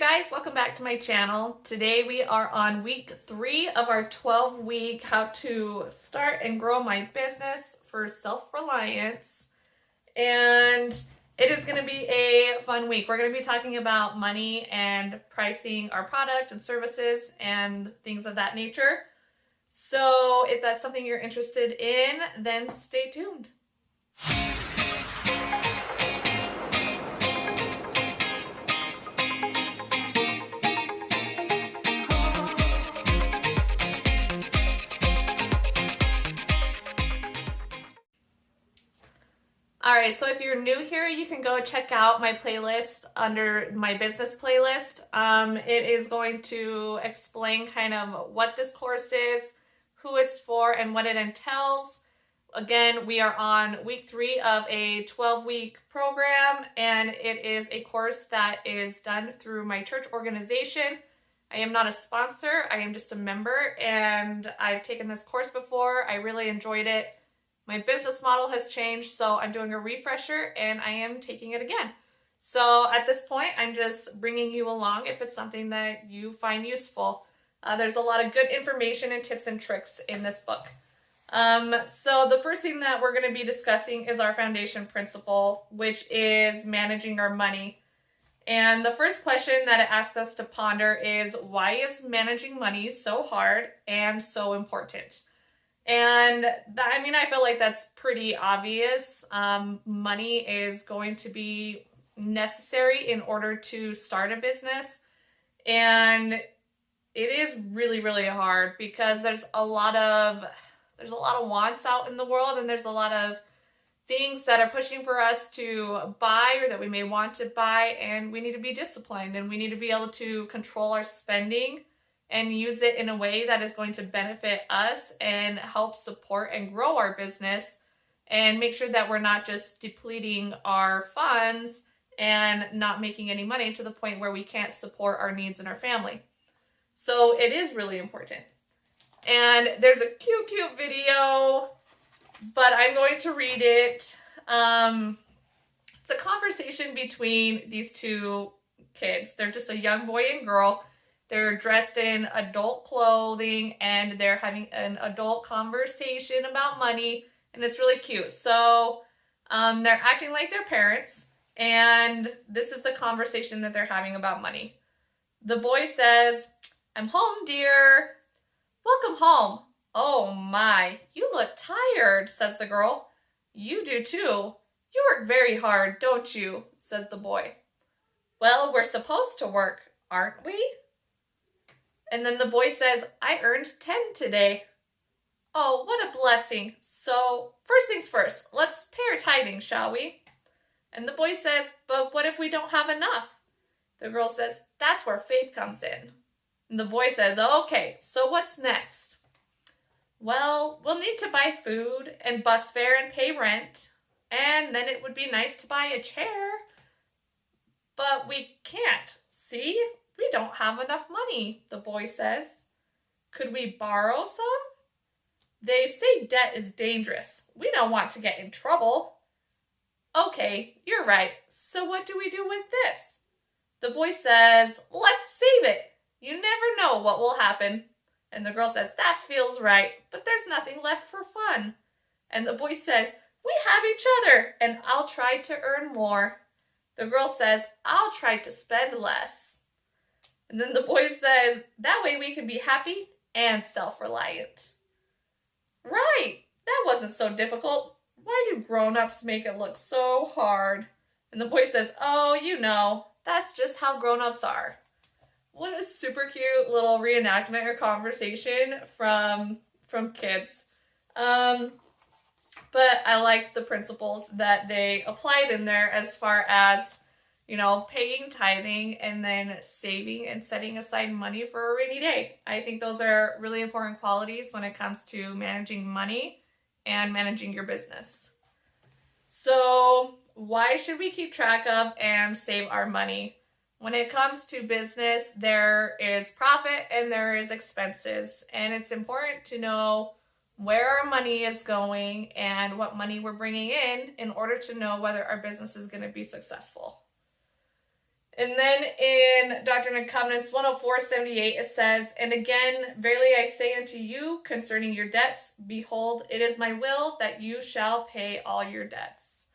guys, welcome back to my channel. Today we are on week 3 of our 12-week how to start and grow my business for Self-Reliance. And it is going to be a fun week. We're going to be talking about money and pricing our product and services and things of that nature. So if that's something you're interested in, then stay tuned. Alright, so if you're new here, you can go check out my playlist under my business playlist. It is going to explain kind of what this course is, who it's for, and what it entails. Again, we are on week 3 of a 12-week program, and it is a course that is done through my church organization. I am not a sponsor, I am just a member, and I've taken this course before. I really enjoyed it. My business model has changed, so I'm doing a refresher and I am taking it again. So at this point, I'm just bringing you along if it's something that you find useful. There's a lot of good information and tips and tricks in this book. So the first thing that we're going to be discussing is our foundation principle, which is managing our money. And the first question that it asks us to ponder is, why is managing money so hard and so important? And I feel like that's pretty obvious. Money is going to be necessary in order to start a business. And it is really, really hard because there's a lot of wants out in the world, and there's a lot of things that are pushing for us to buy or that we may want to buy, and we need to be disciplined and we need to be able to control our spending and use it in a way that is going to benefit us and help support and grow our business, and make sure that we're not just depleting our funds and not making any money to the point where we can't support our needs and our family. So it is really important. And there's a cute video, but I'm going to read it. It's a conversation between these two kids. They're just a young boy and girl. They're dressed in adult clothing and they're having an adult conversation about money, and it's really cute. So they're acting like their parents, and this is the conversation that they're having about money. The boy says, "I'm home, dear." "Welcome home." "Oh my, you look tired," says the girl. "You do too. You work very hard, don't you?" says the boy. "Well, we're supposed to work, aren't we?" And then the boy says, "I earned 10 today." "Oh, what a blessing. So, first things first, let's pay our tithing, shall we?" And the boy says, "But what if we don't have enough?" The girl says, "That's where faith comes in." And the boy says, "Okay, so what's next?" "Well, we'll need to buy food and bus fare and pay rent. And then it would be nice to buy a chair. But we can't, see? We don't have enough money," the boy says. "Could we borrow some?" "They say debt is dangerous. We don't want to get in trouble." "Okay, you're right. So what do we do with this?" The boy says, "Let's save it. You never know what will happen." And the girl says, "That feels right, but there's nothing left for fun." And the boy says, "We have each other, and I'll try to earn more." The girl says, "I'll try to spend less." And then the boy says, "That way we can be happy and self-reliant." "Right, that wasn't so difficult. Why do grown-ups make it look so hard?" And the boy says, "Oh, you know, that's just how grown-ups are." What a super cute little reenactment or conversation from kids. But I like the principles that they applied in there as far as, paying tithing and then saving and setting aside money for a rainy day. I think those are really important qualities when it comes to managing money and managing your business. So why should we keep track of and save our money? When it comes to business, there is profit and there is expenses, and it's important to know where our money is going and what money we're bringing in order to know whether our business is going to be successful. And then in Doctrine and Covenants 104:78, it says, "And again, verily I say unto you concerning your debts, behold, it is my will that you shall pay all your debts."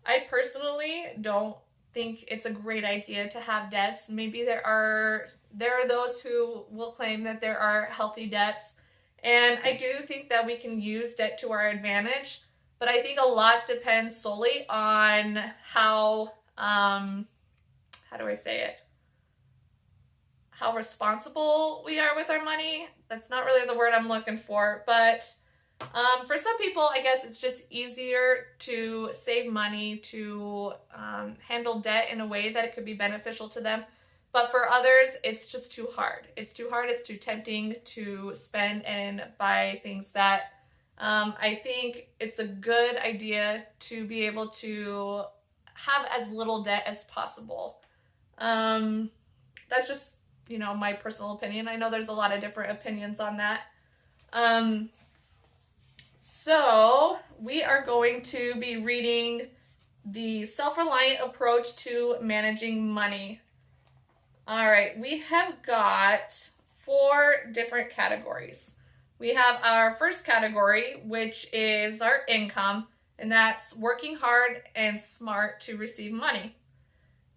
I personally don't think it's a great idea to have debts. Maybe there are those who will claim that there are healthy debts. And I do think that we can use debt to our advantage, but I think a lot depends solely on how do I say it? How responsible we are with our money. That's not really the word I'm looking for, but for some people, I guess it's just easier to save money, to handle debt in a way that it could be beneficial to them. But for others, it's just too hard. It's too hard. It's too tempting to spend and buy things that I think it's a good idea to be able to have as little debt as possible. That's just, my personal opinion. I know there's a lot of different opinions on that. So we are going to be reading the Self-Reliant Approach to Managing Money. All right, we have got 4 different categories. We have our first category, which is our income, and that's working hard and smart to receive money.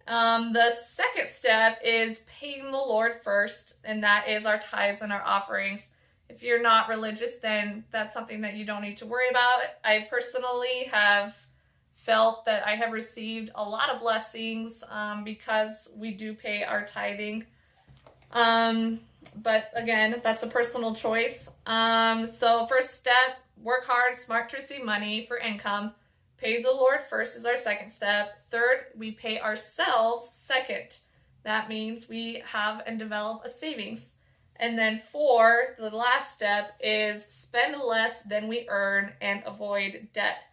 The second step is paying the Lord first, and that is our tithes and our offerings. If you're not religious, then that's something that you don't need to worry about. I personally have felt that I have received a lot of blessings because we do pay our tithing. But again, that's a personal choice. So first step, work hard, smart to receive money for income. Pay the Lord first is our second step. Third, we pay ourselves second. That means we have and develop a savings. And then 4, the last step is spend less than we earn and avoid debt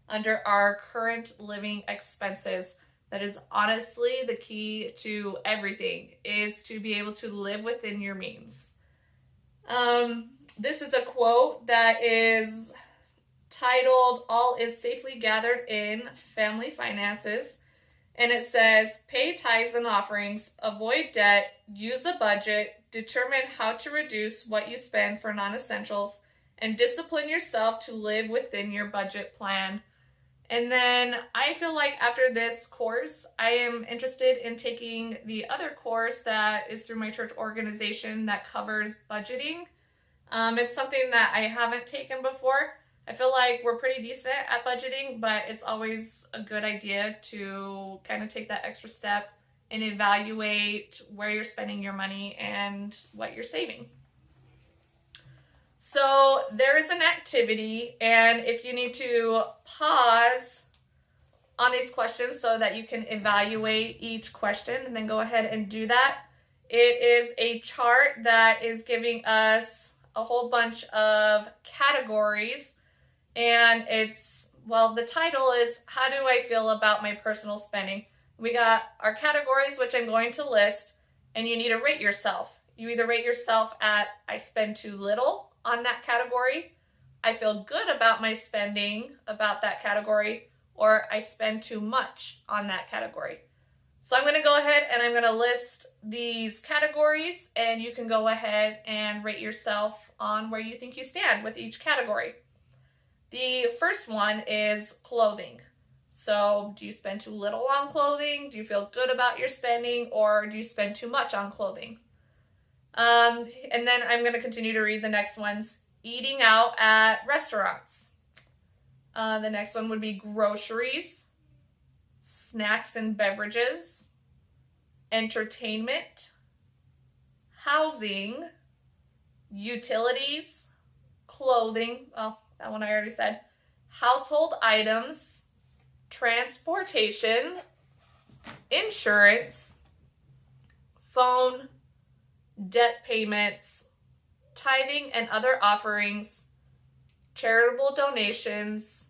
under our current living expenses. That is honestly the key to everything, is to be able to live within your means. This is a quote that is titled, "All is Safely Gathered in Family Finances." And it says, "Pay tithes and offerings, avoid debt, use a budget, determine how to reduce what you spend for non-essentials, and discipline yourself to live within your budget plan." And then I feel like after this course, I am interested in taking the other course that is through my church organization that covers budgeting. It's something that I haven't taken before. I feel like we're pretty decent at budgeting, but it's always a good idea to kind of take that extra step and evaluate where you're spending your money and what you're saving. So there is an activity, and if you need to pause on these questions so that you can evaluate each question and then go ahead and do that. It is a chart that is giving us a whole bunch of categories, and the title is, "How do I feel about my personal spending?" We got our categories, which I'm going to list, and you need to rate yourself. You either rate yourself at, "I spend too little" on that category, "I feel good about my spending about that category," or "I spend too much" on that category. So I'm going to go ahead and I'm going to list these categories, and you can go ahead and rate yourself on where you think you stand with each category. The first one is clothing. So do you spend too little on clothing? Do you feel good about your spending, or do you spend too much on clothing? And then I'm going to continue to read the next ones. Eating out at restaurants. The next one would be groceries, snacks and beverages, entertainment, housing, utilities, clothing, that one I already said, household items, transportation, insurance, phone, debt payments, tithing and other offerings, charitable donations,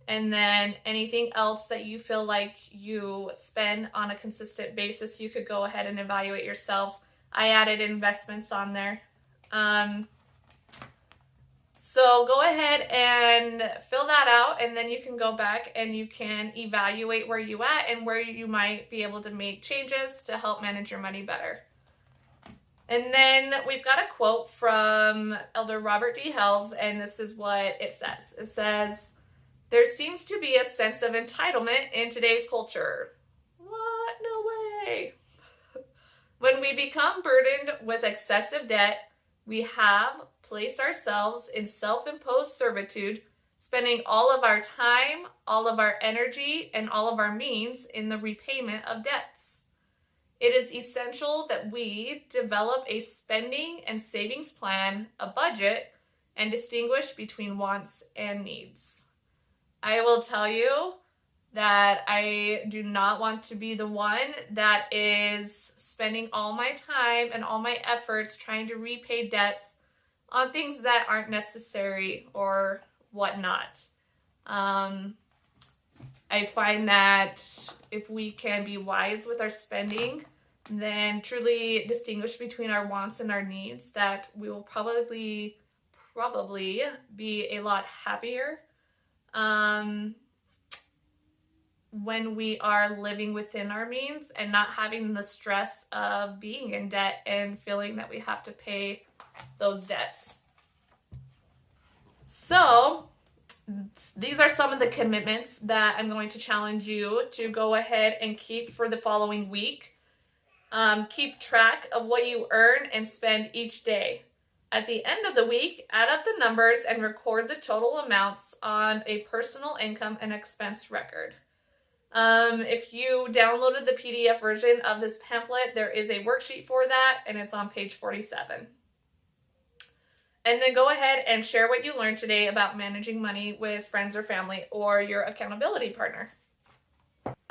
and then anything else that you feel like you spend on a consistent basis. You could go ahead and evaluate yourselves. I added investments on there. So go ahead and fill that out, and then you can go back and you can evaluate where you at and where you might be able to make changes to help manage your money better. And then we've got a quote from Elder Robert D. Hales, and this is what it says. It says, "There seems to be a sense of entitlement in today's culture." What? No way. When we become burdened with excessive debt, we have placed ourselves in self-imposed servitude, spending all of our time, all of our energy, and all of our means in the repayment of debts. It is essential that we develop a spending and savings plan, a budget, and distinguish between wants and needs. I will tell you that I do not want to be the one that is spending all my time and all my efforts trying to repay debts on things that aren't necessary or whatnot. I find that if we can be wise with our spending, then truly distinguish between our wants and our needs, that we will probably be a lot happier when we are living within our means and not having the stress of being in debt and feeling that we have to pay those debts. So these are some of the commitments that I'm going to challenge you to go ahead and keep for the following week. Keep track of what you earn and spend each day. At the end of the week, add up the numbers and record the total amounts on a personal income and expense record. If you downloaded the PDF version of this pamphlet, there is a worksheet for that, and it's on page 47. And then go ahead and share what you learned today about managing money with friends or family or your accountability partner.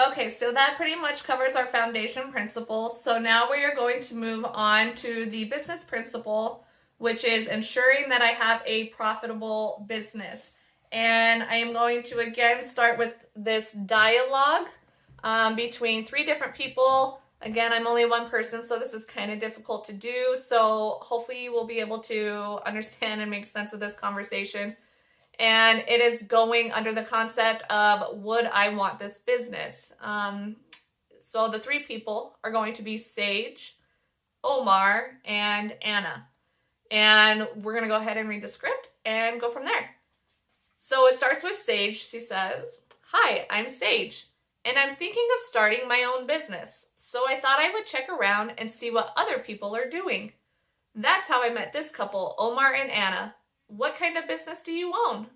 Okay, so that pretty much covers our foundation principles. So now we are going to move on to the business principle, which is ensuring that I have a profitable business. And I am going to again start with this dialogue between 3 different people. Again, I'm only one person, so this is kind of difficult to do. So hopefully you will be able to understand and make sense of this conversation. And it is going under the concept of, would I want this business? So the 3 people are going to be Sage, Omar, and Anna. And we're going to go ahead and read the script and go from there. So it starts with Sage. She says, "Hi, I'm Sage, and I'm thinking of starting my own business. So I thought I would check around and see what other people are doing. That's how I met this couple, Omar and Anna. What kind of business do you own?"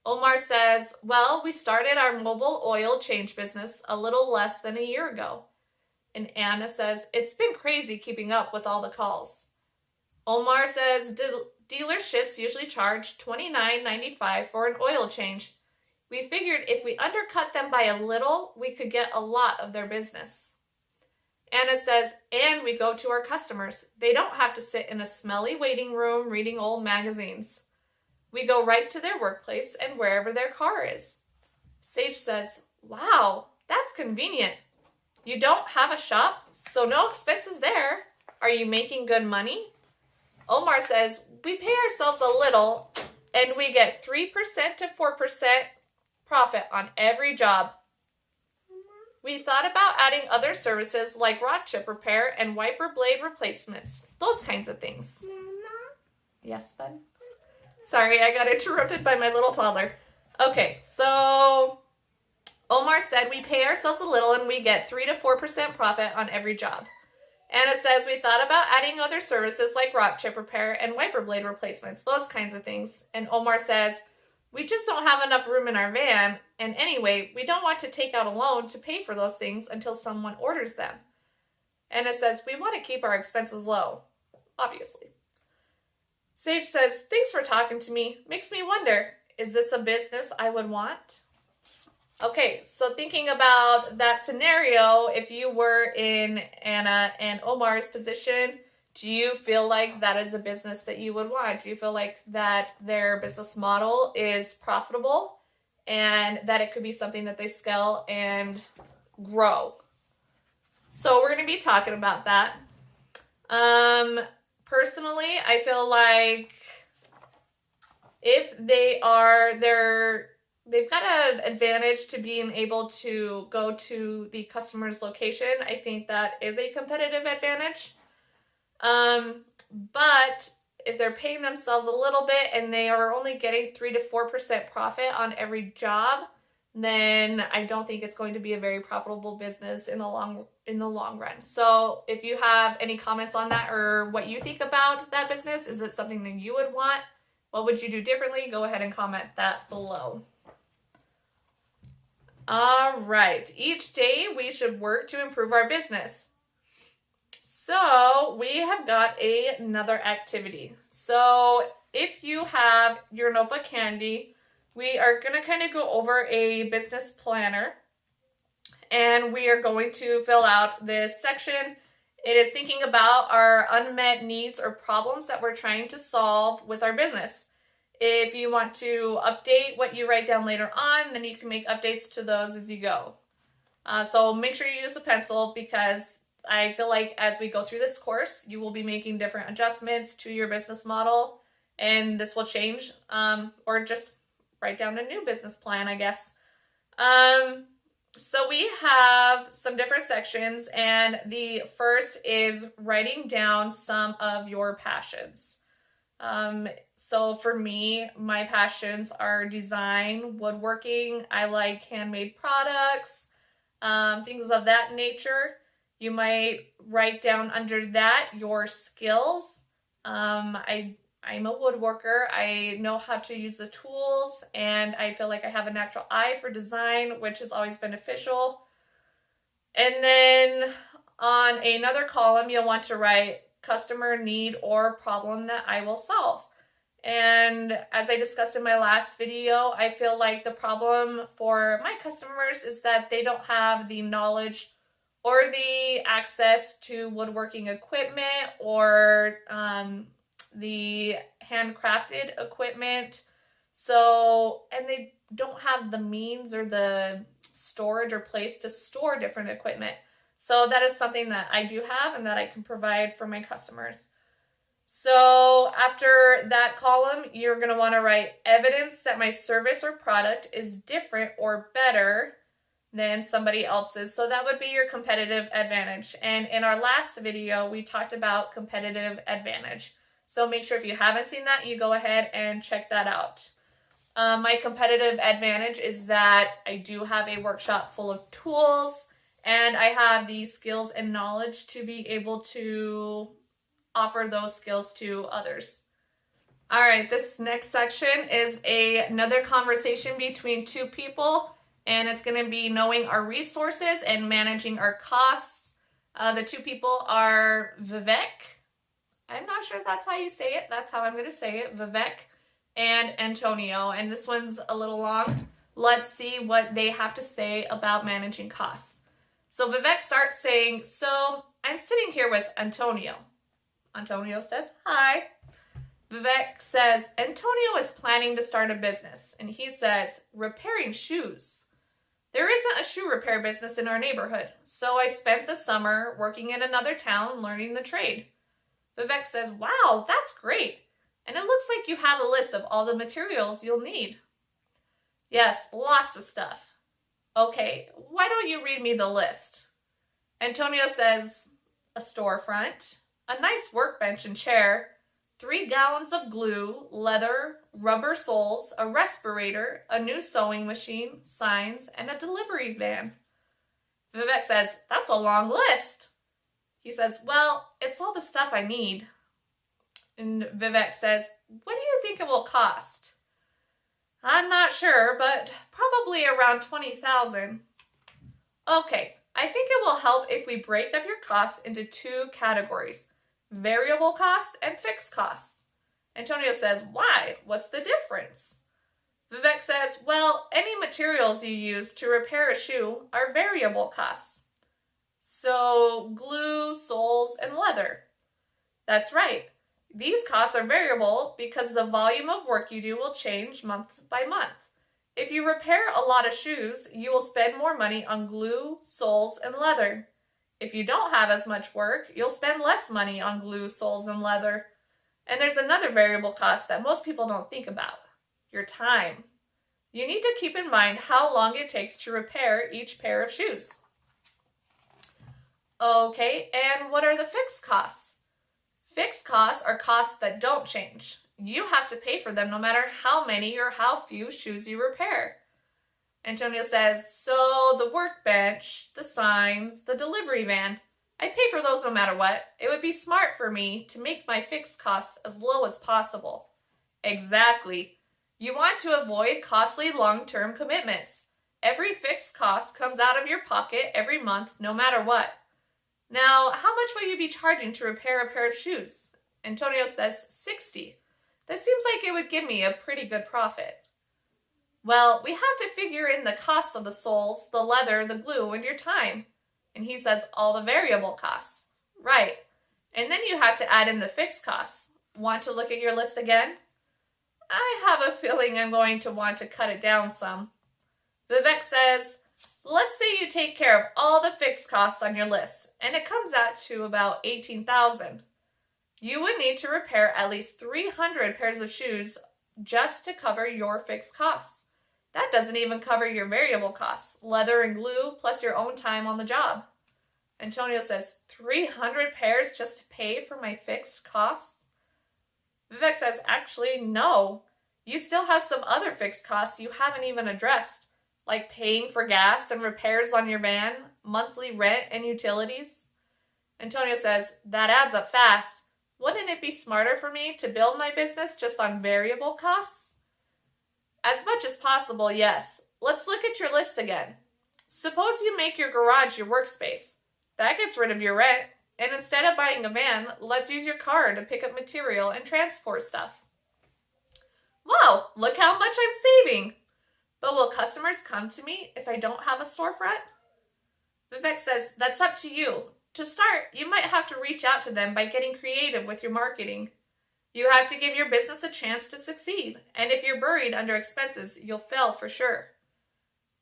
Omar says, "Well, we started our mobile oil change business a little less than a year ago." And Anna says, "It's been crazy keeping up with all the calls." Omar says, "Dealerships usually charge $29.95 for an oil change. We figured if we undercut them by a little, we could get a lot of their business." Anna says, "And we go to our customers. They don't have to sit in a smelly waiting room reading old magazines. We go right to their workplace and wherever their car is." Sage says, "Wow, that's convenient. You don't have a shop, so no expenses there. Are you making good money?" Omar says, "We pay ourselves a little and we get 3% to 4% profit on every job. We thought about adding other services like rod chip repair and wiper blade replacements, those kinds of things." Mama? Yes, bud? Sorry, I got interrupted by my little toddler. Okay, so Omar said we pay ourselves a little and we get 3 to 4% profit on every job. Anna says we thought about adding other services like rock chip repair and wiper blade replacements, those kinds of things. And Omar says, "We just don't have enough room in our van, and anyway, we don't want to take out a loan to pay for those things until someone orders them." Anna says, "We want to keep our expenses low, obviously." Sage says, "Thanks for talking to me. Makes me wonder, is this a business I would want?" Okay, so thinking about that scenario, if you were in Anna and Omar's position, do you feel like that is a business that you would want? Do you feel like that their business model is profitable and that it could be something that they scale and grow? So we're going to be talking about that. Personally, I feel like If they've got an advantage to being able to go to the customer's location, I think that is a competitive advantage. But if they're paying themselves a little bit and they are only getting 3 to 4% profit on every job, then I don't think it's going to be a very profitable business in the long run. So if you have any comments on that or what you think about that business, is it something that you would want? What would you do differently? Go ahead and comment that below. All right. Each day we should work to improve our business. So we have got another activity. So if you have your notebook handy, we are going to kind of go over a business planner, and we are going to fill out this section. It is thinking about our unmet needs or problems that we're trying to solve with our business. If you want to update what you write down later on, then you can make updates to those as you go. So make sure you use a pencil, because I feel like as we go through this course, you will be making different adjustments to your business model, and this will change, or just write down a new business plan, I guess. So we have some different sections, and the first is writing down some of your passions. So for me, my passions are design, woodworking. I like handmade products, things of that nature. You might write down under that your skills. I'm a woodworker. I know how to use the tools, and I feel like I have a natural eye for design, which is always beneficial. And then on another column, you'll want to write customer need or problem that I will solve. And as I discussed in my last video, I feel like the problem for my customers is that they don't have the knowledge or the access to woodworking equipment or the handcrafted equipment. So, and they don't have the means or the storage or place to store different equipment. So that is something that I do have and that I can provide for my customers. So after that column, you're going to want to write evidence that my service or product is different or better than somebody else's. So that would be your competitive advantage. And in our last video, we talked about competitive advantage. So make sure if you haven't seen that, you go ahead and check that out. My competitive advantage is that I do have a workshop full of tools, and I have the skills and knowledge to be able to offer those skills to others. All right, this next section is another conversation between two people, and it's going to be knowing our resources and managing our costs. The two people are Vivek. I'm not sure if that's how you say it. That's how I'm going to say it. Vivek and Antonio. And this one's a little long. Let's see what they have to say about managing costs. So Vivek starts saying, so I'm sitting here with Antonio. Antonio says, hi. Vivek says, Antonio is planning to start a business. And he says, repairing shoes. There isn't a shoe repair business in our neighborhood. So I spent the summer working in another town learning the trade. Vivek says, wow, that's great. And it looks like you have a list of all the materials you'll need. Yes, lots of stuff. Okay, why don't you read me the list? Antonio says, a storefront, a nice workbench and chair, 3 gallons of glue, leather, rubber soles, a respirator, a new sewing machine, signs, and a delivery van. Vivek says, that's a long list. He says, well, it's all the stuff I need. And Vivek says, what do you think it will cost? I'm not sure, but probably around $20,000. Okay, I think it will help if we break up your costs into 2 categories, variable cost and fixed costs. Antonio says, why? What's the difference? Vivek says, well, any materials you use to repair a shoe are variable costs. So glue, soles, and leather. That's right. These costs are variable because the volume of work you do will change month by month. If you repair a lot of shoes, you will spend more money on glue, soles, and leather. If you don't have as much work, you'll spend less money on glue, soles, and leather. And there's another variable cost that most people don't think about. your time. You need to keep in mind how long it takes to repair each pair of shoes. Okay, and what are the fixed costs? Fixed costs are costs that don't change. You have to pay for them no matter how many or how few shoes you repair. Antonio says, so the workbench, the signs, the delivery van, I pay for those no matter what. It would be smart for me to make my fixed costs as low as possible. Exactly. You want to avoid costly long-term commitments. Every fixed cost comes out of your pocket every month no matter what. Now, how much will you be charging to repair a pair of shoes? Antonio says $60. That seems like it would give me a pretty good profit. Well, we have to figure in the costs of the soles, the leather, the glue, and your time. And he says all the variable costs. Right. And then you have to add in the fixed costs. Want to look at your list again? I have a feeling I'm going to want to cut it down some. Vivek says, let's say you take care of all the fixed costs on your list, and it comes out to about $18,000. You would need to repair at least 300 pairs of shoes just to cover your fixed costs. That doesn't even cover your variable costs, leather and glue, plus your own time on the job. Antonio says, 300 pairs just to pay for my fixed costs? Vivek says, actually, no. You still have some other fixed costs you haven't even addressed, like paying for gas and repairs on your van, monthly rent and utilities. Antonio says, that adds up fast. Wouldn't it be smarter for me to build my business just on variable costs? As much as possible, yes. Let's look at your list again. Suppose you make your garage your workspace. That gets rid of your rent. And instead of buying a van, let's use your car to pick up material and transport stuff. Wow, look how much I'm saving. But will customers come to me if I don't have a storefront? Vivek says, that's up to you. To start, you might have to reach out to them by getting creative with your marketing. You have to give your business a chance to succeed, and if you're buried under expenses, you'll fail for sure.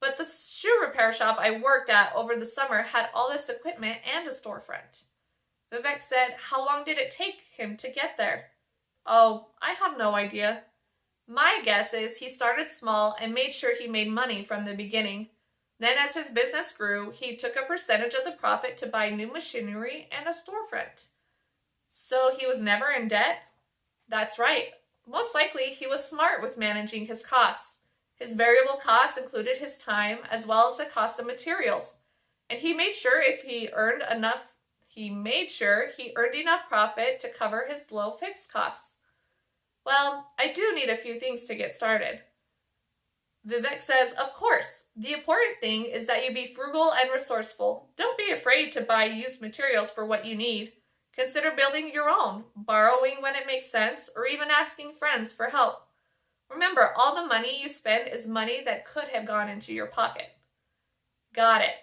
But the shoe repair shop I worked at over the summer had all this equipment and a storefront. Vivek said, how long did it take him to get there? Oh, I have no idea. My guess is he started small and made sure he made money from the beginning. Then as his business grew, he took a percentage of the profit to buy new machinery and a storefront. So he was never in debt? That's right. Most likely he was smart with managing his costs. His variable costs included his time as well as the cost of materials. And he made sure he earned enough profit to cover his low fixed costs. Well, I do need a few things to get started. Vivek says, of course. The important thing is that you be frugal and resourceful. Don't be afraid to buy used materials for what you need. Consider building your own, borrowing when it makes sense, or even asking friends for help. Remember, all the money you spend is money that could have gone into your pocket. Got it.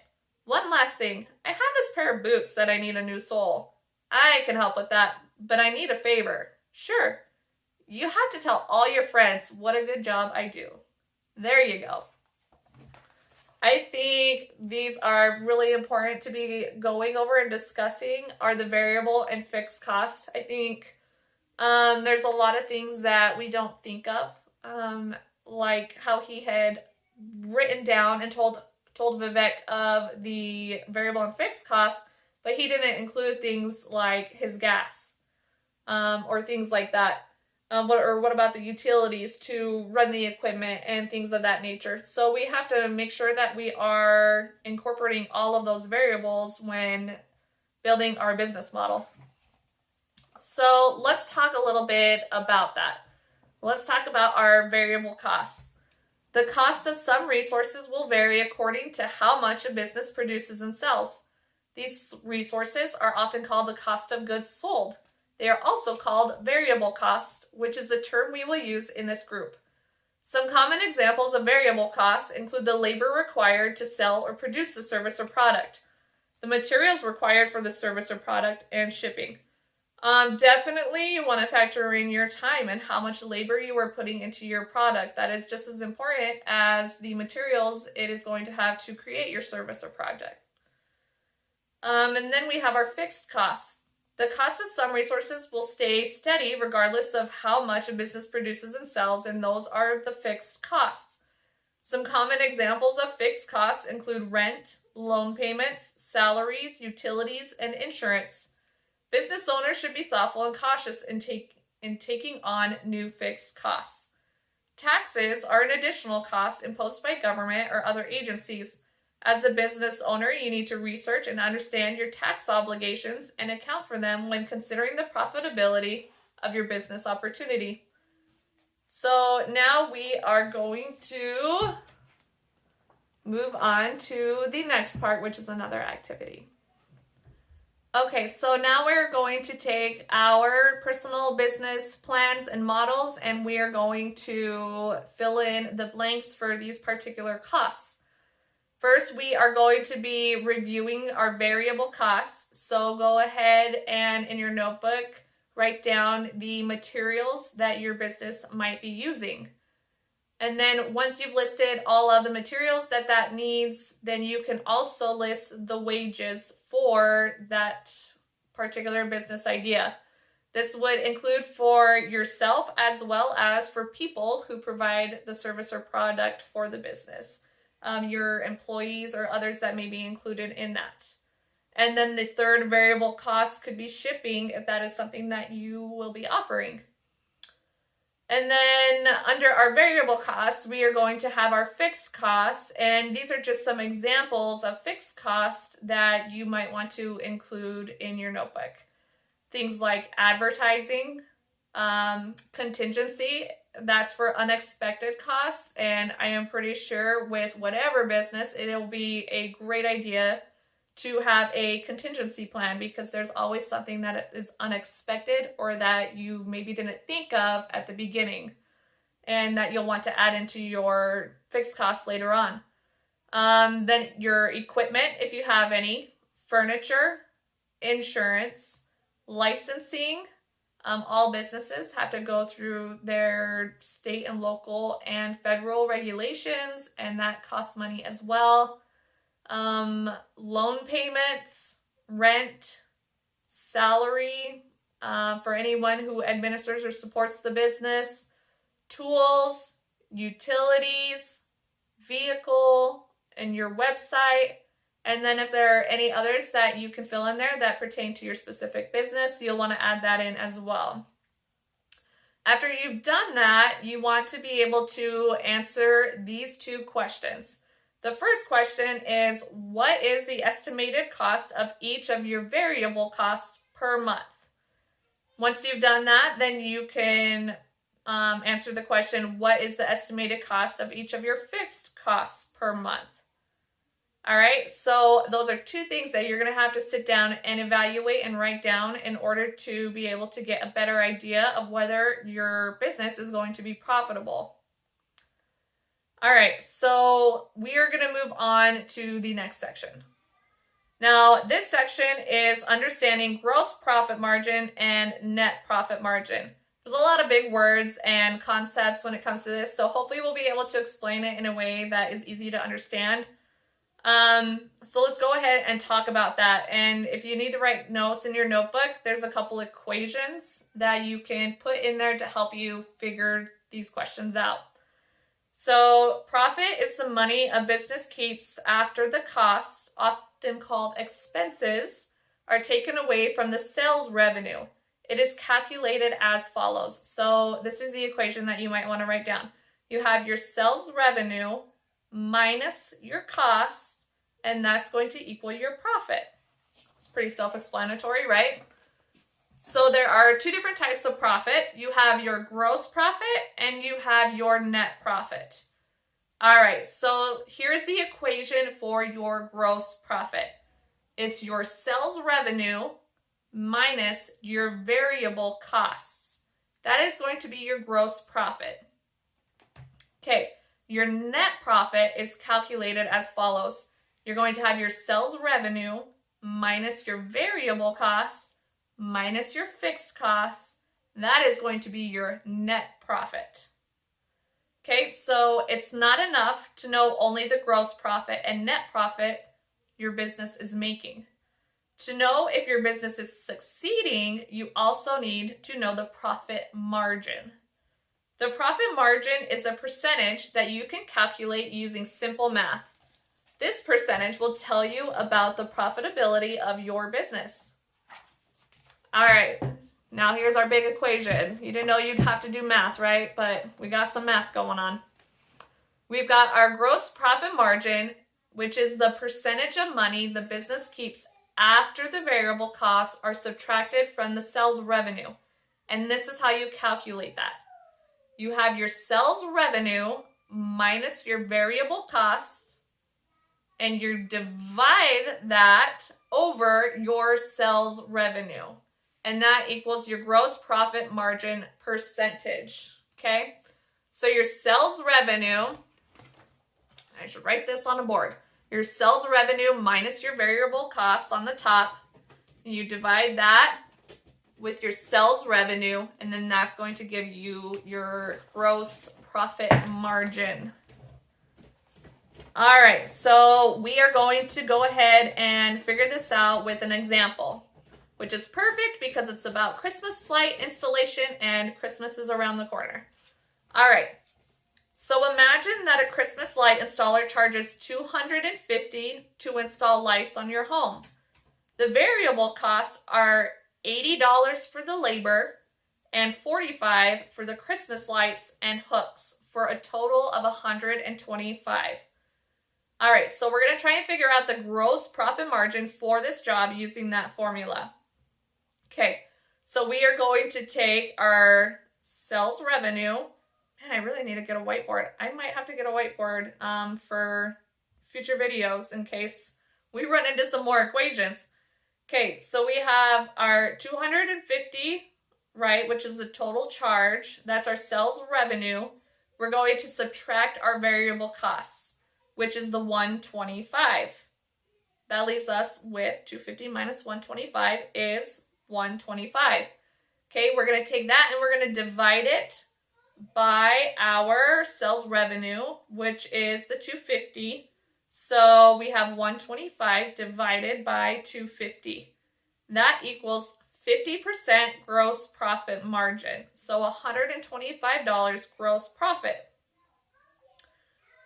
One last thing. I have this pair of boots that I need a new sole. I can help with that, but I need a favor. Sure. You have to tell all your friends what a good job I do. There you go. I think these are really important to be going over and discussing are the variable and fixed costs. I think there's a lot of things that we don't think of, like how he had written down and told Vivek of the variable and fixed costs, but he didn't include things like his gas or things like that. What about the utilities to run the equipment and things of that nature? So we have to make sure that we are incorporating all of those variables when building our business model. So let's talk a little bit about that. Let's talk about our variable costs. The cost of some resources will vary according to how much a business produces and sells. These resources are often called the cost of goods sold. They are also called variable cost, which is the term we will use in this group. Some common examples of variable costs include the labor required to sell or produce the service or product, the materials required for the service or product, and shipping. Definitely you want to factor in your time and how much labor you are putting into your product. That is just as important as the materials it is going to have to create your service or project. And then we have our fixed costs. The cost of some resources will stay steady regardless of how much a business produces and sells, and those are the fixed costs. Some common examples of fixed costs include rent, loan payments, salaries, utilities, and insurance. Business owners should be thoughtful and cautious in taking on new fixed costs. Taxes are an additional cost imposed by government or other agencies. As a business owner, you need to research and understand your tax obligations and account for them when considering the profitability of your business opportunity. So now we are going to move on to the next part, which is another activity. Okay, so now we're going to take our personal business plans and models, and we are going to fill in the blanks for these particular costs. First, we are going to be reviewing our variable costs. So go ahead and in your notebook, write down the materials that your business might be using. And then once you've listed all of the materials that needs, then you can also list the wages for that particular business idea. This would include for yourself as well as for people who provide the service or product for the business. Your employees or others that may be included in that. And then the third variable cost could be shipping if that is something that you will be offering. And then under our variable costs, we are going to have our fixed costs, and these are just some examples of fixed costs that you might want to include in your notebook. Things like advertising, contingency, that's for unexpected costs, and I am pretty sure with whatever business, it'll be a great idea to have a contingency plan because there's always something that is unexpected or that you maybe didn't think of at the beginning and that you'll want to add into your fixed costs later on. Then your equipment, if you have any, furniture, insurance, licensing. All businesses have to go through their state and local and federal regulations, and that costs money as well. Loan payments, rent, salary for anyone who administers or supports the business, tools, utilities, vehicle, and your website. And then if there are any others that you can fill in there that pertain to your specific business, you'll want to add that in as well. After you've done that, you want to be able to answer these two questions. The first question is, what is the estimated cost of each of your variable costs per month? Once you've done that, then you can answer the question, what is the estimated cost of each of your fixed costs per month? All right, so those are two things that you're going to have to sit down and evaluate and write down in order to be able to get a better idea of whether your business is going to be profitable. All right, so we are going to move on to the next section. Now, this section is understanding gross profit margin and net profit margin. There's a lot of big words and concepts when it comes to this, so hopefully we'll be able to explain it in a way that is easy to understand. So let's go ahead and talk about that. And if you need to write notes in your notebook, there's a couple equations that you can put in there to help you figure these questions out. So profit is the money a business keeps after the costs, often called expenses, are taken away from the sales revenue. It is calculated as follows. So this is the equation that you might want to write down. You have your sales revenue minus your cost, and that's going to equal your profit. It's pretty self-explanatory, right? So there are two different types of profit. You have your gross profit and you have your net profit. All right, so here's the equation for your gross profit. It's your sales revenue minus your variable costs. That is going to be your gross profit. Okay, your net profit is calculated as follows. You're going to have your sales revenue minus your variable costs minus your fixed costs. That is going to be your net profit. Okay, so it's not enough to know only the gross profit and net profit your business is making. To know if your business is succeeding, you also need to know the profit margin. The profit margin is a percentage that you can calculate using simple math. This percentage will tell you about the profitability of your business. All right, now here's our big equation. You didn't know you'd have to do math, right? But we got some math going on. We've got our gross profit margin, which is the percentage of money the business keeps after the variable costs are subtracted from the sales revenue. And this is how you calculate that. You have your sales revenue minus your variable costs, and you divide that over your sales revenue. And that equals your gross profit margin percentage. Okay? So your sales revenue, I should write this on a board. Your sales revenue minus your variable costs on the top. And you divide that with your sales revenue, and then that's going to give you your gross profit margin. All right, so we are going to go ahead and figure this out with an example, which is perfect because it's about Christmas light installation and Christmas is around the corner. All right, so imagine that a Christmas light installer charges $250 to install lights on your home. The variable costs are $80 for the labor and $45 for the Christmas lights and hooks for a total of $125. All right, so we're going to try and figure out the gross profit margin for this job using that formula. Okay, so we are going to take our sales revenue. Man, I really need to get a whiteboard. I might have to get a whiteboard for future videos in case we run into some more equations. Okay, so we have our 250, right, which is the total charge. That's our sales revenue. We're going to subtract our variable costs, which is the 125. That leaves us with 250 minus 125 is 125. Okay, we're going to take that and we're going to divide it by our sales revenue, which is the 250. So we have 125 divided by 250. That equals 50% gross profit margin. So $125 gross profit.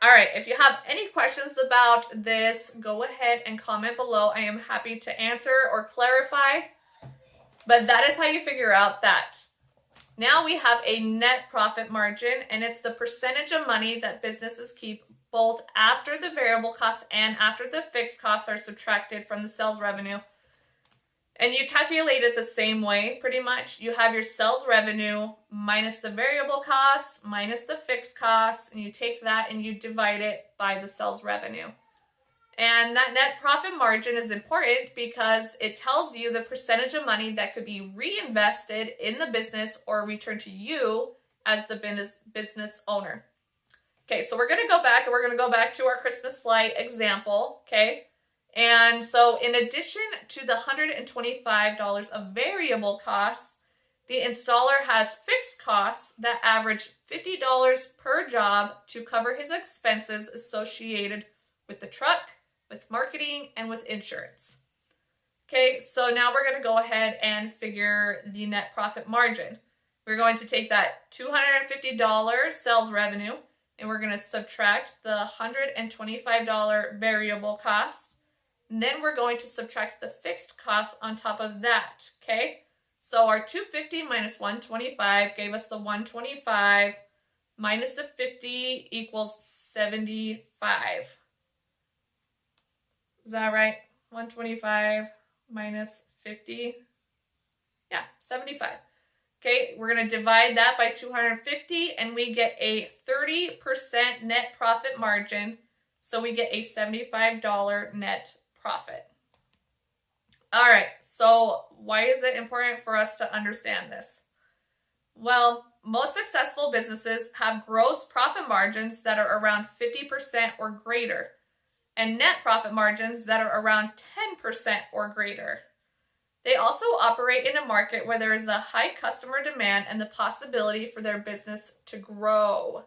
All right, if you have any questions about this, go ahead and comment below. I am happy to answer or clarify. But that is how you figure out that. Now we have a net profit margin, and it's the percentage of money that businesses keep both after the variable costs and after the fixed costs are subtracted from the sales revenue. And you calculate it the same way, pretty much. You have your sales revenue minus the variable costs, minus the fixed costs, and you take that and you divide it by the sales revenue. And that net profit margin is important because it tells you the percentage of money that could be reinvested in the business or returned to you as the business owner. Okay, so we're going to go back and we're going to go back to our Christmas light example, okay? And so in addition to the $125 of variable costs, the installer has fixed costs that average $50 per job to cover his expenses associated with the truck, with marketing, and with insurance. Okay, so now we're going to go ahead and figure the net profit margin. We're going to take that $250 sales revenue, and we're going to subtract the $125 variable cost. And then we're going to subtract the fixed cost on top of that, okay? So our 250 minus 125 gave us the 125 minus the 50 equals 75. Is that right? 125 minus 50. Yeah, 75. Okay, we're going to divide that by 250 and we get a 30% net profit margin. So we get a $75 net profit. All right, so why is it important for us to understand this? Well, most successful businesses have gross profit margins that are around 50% or greater, and net profit margins that are around 10% or greater. They also operate in a market where there is a high customer demand and the possibility for their business to grow.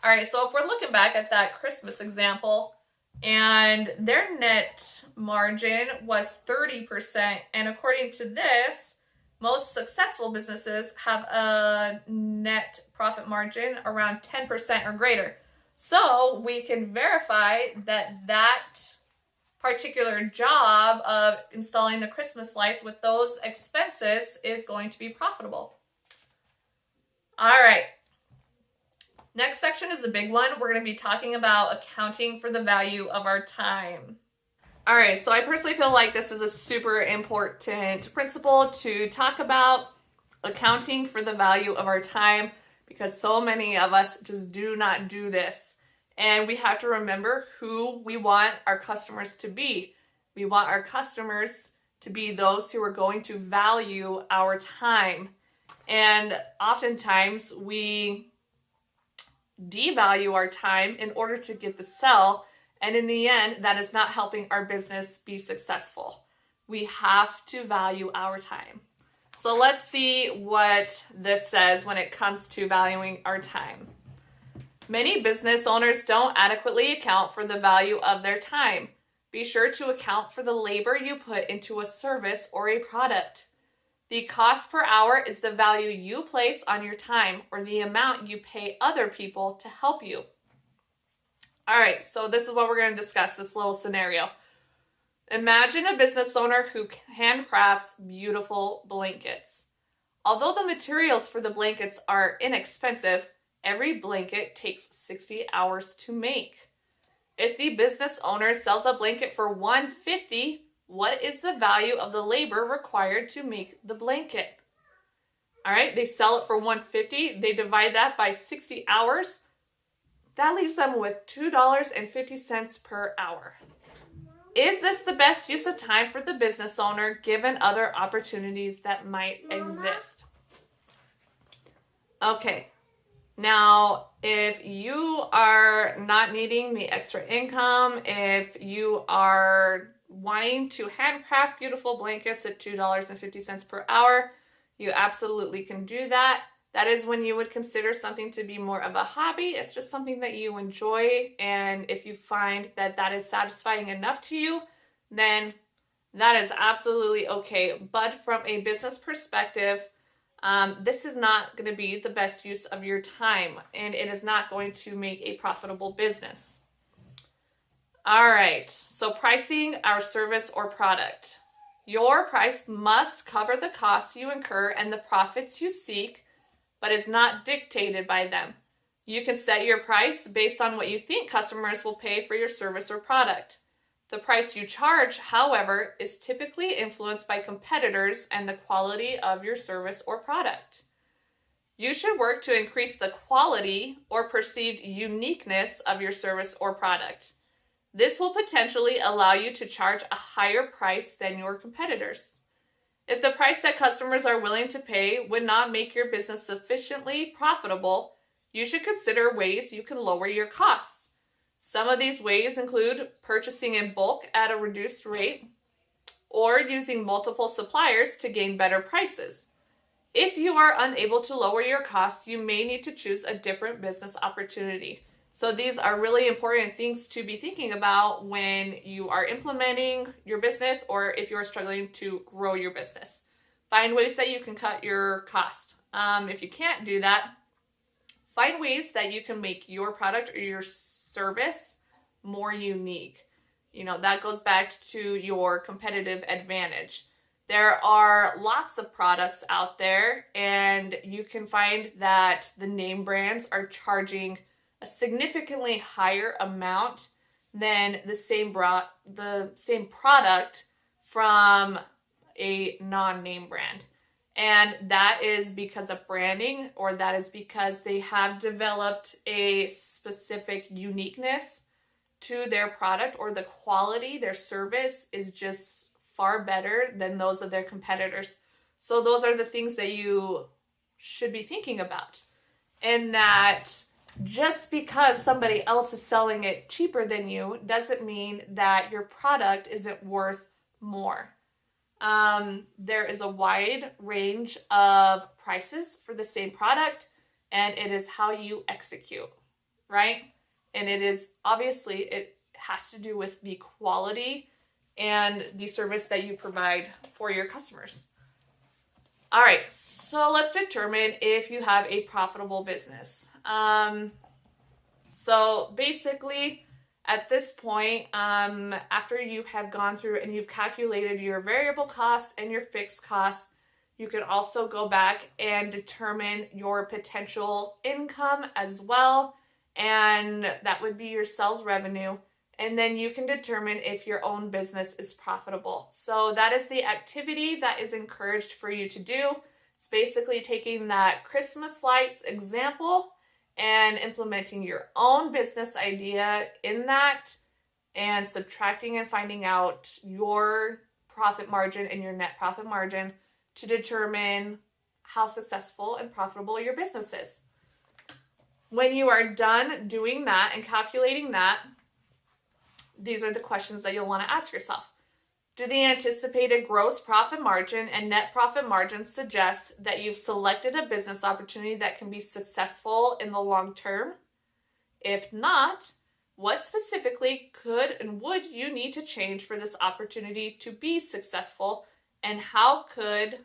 All right, so if we're looking back at that Christmas example, and their net margin was 30%. And according to this, most successful businesses have a net profit margin around 10% or greater. So we can verify that that particular job of installing the Christmas lights with those expenses is going to be profitable. All right. Next section is a big one. We're going to be talking about accounting for the value of our time. All right, so I personally feel like this is a super important principle to talk about, accounting for the value of our time, because so many of us just do not do this. And we have to remember who we want our customers to be. We want our customers to be those who are going to value our time. And oftentimes we devalue our time in order to get the sell, and in the end, that is not helping our business be successful. We have to value our time. So let's see what this says when it comes to valuing our time. Many business owners don't adequately account for the value of their time. Be sure to account for the labor you put into a service or a product. The cost per hour is the value you place on your time, or the amount you pay other people to help you. All right, so this is what we're going to discuss, this little scenario. Imagine a business owner who handcrafts beautiful blankets. Although the materials for the blankets are inexpensive, every blanket takes 60 hours to make. If the business owner sells a blanket for $150, what is the value of the labor required to make the blanket? All right, they sell it for $150. They divide that by 60 hours. That leaves them with $2.50 per hour. Is this the best use of time for the business owner given other opportunities that might exist? Okay, now if you are not needing the extra income, if you are wanting to handcraft beautiful blankets at $2.50 per hour, you absolutely can do that. That is when you would consider something to be more of a hobby. It's just something that you enjoy, and if you find that that is satisfying enough to you, then that is absolutely okay. But from a business perspective, this is not going to be the best use of your time, and it is not going to make a profitable business. All right, so pricing our service or product. Your price must cover the costs you incur and the profits you seek, but is not dictated by them. You can set your price based on what you think customers will pay for your service or product. The price you charge, however, is typically influenced by competitors and the quality of your service or product. You should work to increase the quality or perceived uniqueness of your service or product. This will potentially allow you to charge a higher price than your competitors. If the price that customers are willing to pay would not make your business sufficiently profitable, you should consider ways you can lower your costs. Some of these ways include purchasing in bulk at a reduced rate or using multiple suppliers to gain better prices. If you are unable to lower your costs, you may need to choose a different business opportunity. So these are really important things to be thinking about when you are implementing your business or if you're struggling to grow your business. Find ways that you can cut your cost. If you can't do that, find ways that you can make your product or your service more unique. You know, that goes back to your competitive advantage. There are lots of products out there, and you can find that the name brands are charging a significantly higher amount than the same product from a non-name brand. And that is because of branding, or that is because they have developed a specific uniqueness to their product, or the quality, their service is just far better than those of their competitors. So those are the things that you should be thinking about. And that just because somebody else is selling it cheaper than you doesn't mean that your product isn't worth more. There is a wide range of prices for the same product, and it is how you execute, right? And it is obviously, it has to do with the quality and the service that you provide for your customers. All right, so let's determine if you have a profitable business. So basically, at this point, after you have gone through and you've calculated your variable costs and your fixed costs, you can also go back and determine your potential income as well, and that would be your sales revenue. And then you can determine if your own business is profitable. So that is the activity that is encouraged for you to do. It's basically taking that Christmas lights example and implementing your own business idea in that and subtracting and finding out your profit margin and your net profit margin to determine how successful and profitable your business is. When you are done doing that and calculating that, these are the questions that you'll want to ask yourself. Do the anticipated gross profit margin and net profit margin suggest that you've selected a business opportunity that can be successful in the long term? If not, what specifically could and would you need to change for this opportunity to be successful, and how could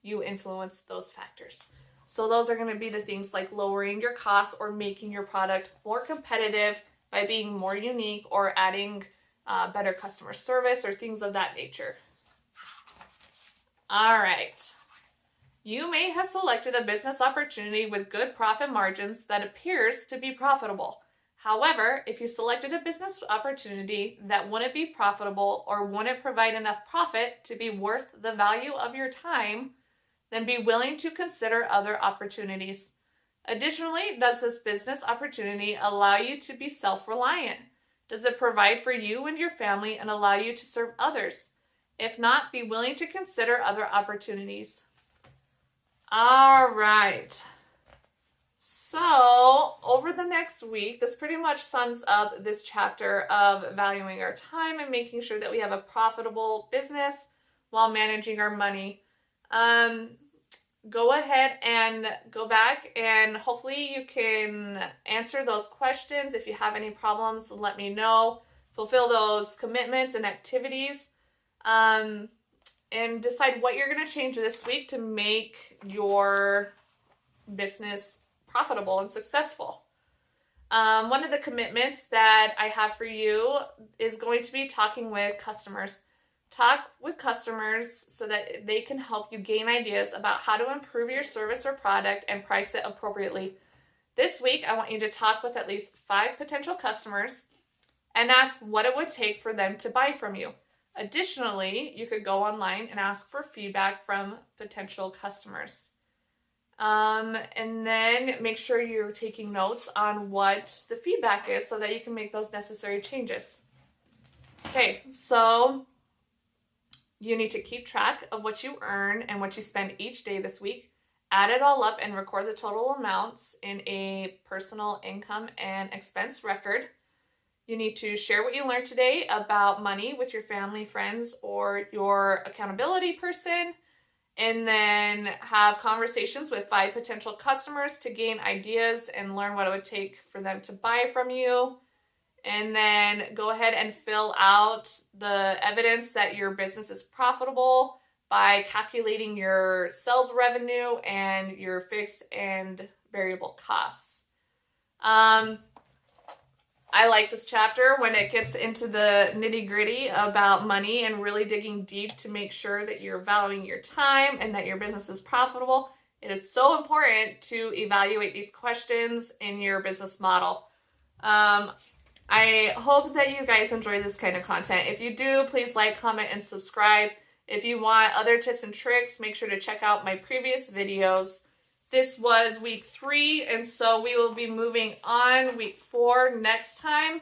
you influence those factors? So those are going to be the things like lowering your costs or making your product more competitive by being more unique or adding better customer service or things of that nature. All right. You may have selected a business opportunity with good profit margins that appears to be profitable. However, if you selected a business opportunity that wouldn't be profitable or wouldn't provide enough profit to be worth the value of your time, then be willing to consider other opportunities. Additionally, does this business opportunity allow you to be self-reliant? Does it provide for you and your family and allow you to serve others? If not, be willing to consider other opportunities. All right. So, over the next week, this pretty much sums up this chapter of valuing our time and making sure that we have a profitable business while managing our money. Go ahead and go back and hopefully you can answer those questions. If you have any problems, let me know. Fulfill those commitments and activities. And decide what you're going to change this week to make your business profitable and successful. One of the commitments that I have for you is going to be talking with customers. Talk with customers so that they can help you gain ideas about how to improve your service or product and price it appropriately. This week, I want you to talk with at least 5 potential customers and ask what it would take for them to buy from you. Additionally, you could go online and ask for feedback from potential customers. And then make sure you're taking notes on what the feedback is so that you can make those necessary changes. Okay, so you need to keep track of what you earn and what you spend each day this week. Add it all up and record the total amounts in a personal income and expense record. You need to share what you learned today about money with your family, friends, or your accountability person. And then have conversations with 5 potential customers to gain ideas and learn what it would take for them to buy from you. And then go ahead and fill out the evidence that your business is profitable by calculating your sales revenue and your fixed and variable costs. I like this chapter when it gets into the nitty-gritty about money and really digging deep to make sure that you're valuing your time and that your business is profitable. It is so important to evaluate these questions in your business model. I hope that you guys enjoy this kind of content. If you do, please like, comment, and subscribe. If you want other tips and tricks, make sure to check out my previous videos. This was week 3, and so we will be moving on week 4 next time.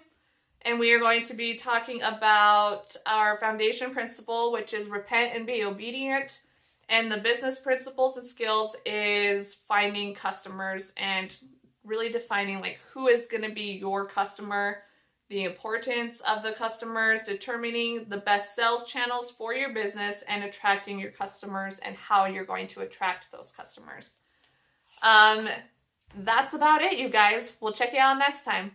And we are going to be talking about our foundation principle, which is repent and be obedient. And the business principles and skills is finding customers and really defining like who is going to be your customer, the importance of the customers, determining the best sales channels for your business, and attracting your customers and how you're going to attract those customers. That's about it, you guys. We'll check you out next time.